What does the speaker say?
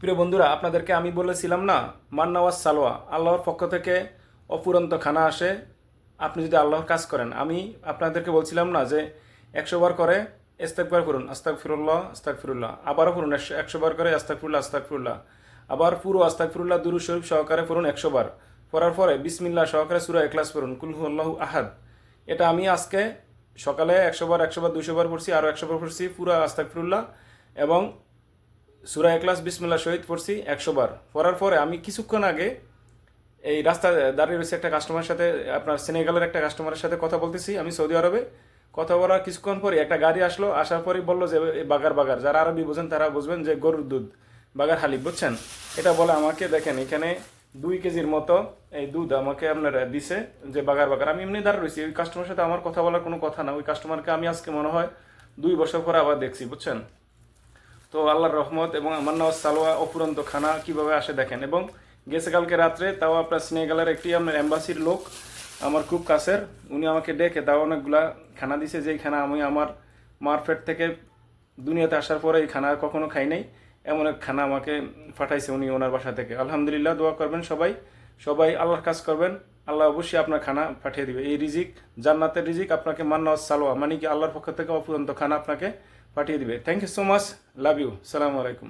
প্রিয় বন্ধুরা, আপনাদেরকে আমি বলেছিলাম না, মান্নাওয়াজ সালোয়া আল্লাহর পক্ষ থেকে অফুরন্ত খানা আসে আপনি যদি আল্লাহর কাজ করেন। আমি আপনাদেরকে বলছিলাম না যে 100 বার করে ইস্তেগফার করুন, আস্তাগফিরুল্লাহ আস্তাগফিরুল্লাহ, আবারও করুন 100 বার করে আস্তাগফিরুল্লাহ আস্তাগফিরুল্লাহ, আবার পুরো আস্তাগফিরুল্লাহ দুরূদ শরীফ সহকারে পড়ুন 100 বার। পড়ার পরে বিসমিল্লাহ সহকারে সূরা ইখলাস পড়ুন, কুল হুয়াল্লাহু আহাদ। এটা আমি আজকে সকালে 100 বার 100 বার 200 বার পড়ছি, আরও 100 বার পড়ছি পুরো আস্তাগফিরুল্লাহ এবং সূরা ইখলাস বিসমিল্লাহ শহীদ পড়ছি 100 বার। পড়ার পরে আমি কিছুক্ষণ আগে এই রাস্তা দাঁড়িয়ে রয়েছে একটা কাস্টমারের সাথে, আপনার সেনেগালের একটা কাস্টমারের সাথে কথা বলতেছি আমি সৌদি আরবে। কথা বলার কিছুক্ষণ পরে একটা গাড়ি আসলো, আসার পরেই বললো যে এই বাগার বাগার, যারা আরবি বোঝেন তারা বুঝবেন যে গরুর দুধ, বাগার হালিব, বুঝছেন? এটা বলে আমাকে, দেখেন এখানে 2 কেজির মতো এই দুধ আমাকে আপনার দিছে, যে বাগার বাগার। আমি এমনি দাঁড়িয়ে রয়েছি, ওই কাস্টমারের সাথে আমার কথা বলার কোনো কথা না। ওই কাস্টমারকে আমি আজকে মনে হয় 2 বছর পরে আবার দেখছি, বুঝছেন? তো আল্লাহর রহমত এবং মান্নাওয়াজ সালোয়া অফুরন্ত খানা কিভাবে আসে দেখেন। এবং গেছে কালকে রাত্রে, তাও আপনার সেনেগালের একটি আপনার এম্বাসির লোক, আমার খুব কাছের, উনি আমাকে ডেকে তাও অনেকগুলা খানা দিছে, যেই খানা আমি আমার মারফেট থেকে দুনিয়াতে আসার পরে এই খানা কখনো খাই নাই। এমন এক খানা আমাকে পাঠাইছে উনি ওনার বাসা থেকে। আলহামদুলিল্লাহ, দোয়া করবেন সবাই, সবাই আল্লাহর কাজ করবেন, আল্লাহ অবশ্যই আপনার খানা পাঠিয়ে দিবে। এই রিজিক, জান্নাতের রিজিক আপনাকে মান্নাওয়াজ সালোয়া মানে কি আল্লাহর পক্ষ থেকে অফুরন্ত খানা আপনাকে পাঠিয়ে দিবে। Thank you so much, love you, সালামু আলাইকুম।